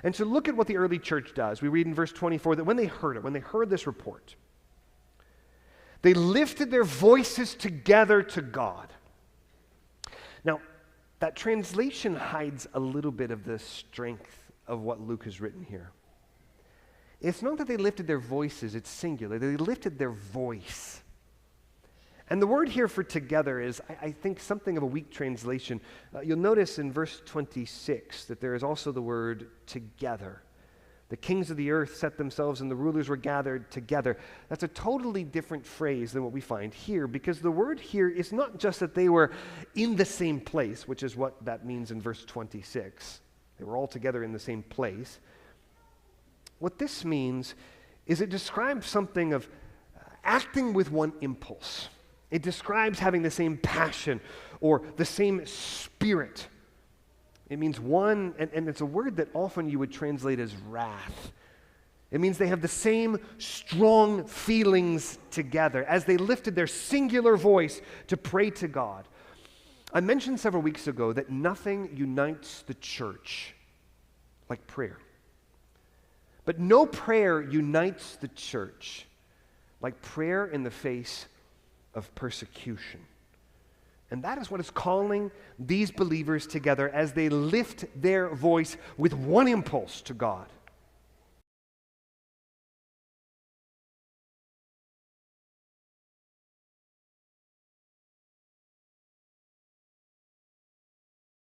And so look at what the early church does. We read in verse 24 that when they heard this report, they lifted their voices together to God. Now, that translation hides a little bit of the strength of what Luke has written here. It's not that they lifted their voices, it's singular. They lifted their voice. And the word here for together is, I think, something of a weak translation. You'll notice in verse 26 that there is also the word together. The kings of the earth set themselves and the rulers were gathered together. That's a totally different phrase than what we find here, because the word here is not just that they were in the same place, which is what that means in verse 26. They were all together in the same place. What this means is it describes something of acting with one impulse. It describes having the same passion or the same spirit. It means one, and it's a word that often you would translate as wrath. It means they have the same strong feelings together as they lifted their singular voice to pray to God. I mentioned several weeks ago that nothing unites the church like prayer. But no prayer unites the church like prayer in the face of persecution. And that is what is calling these believers together as they lift their voice with one impulse to God.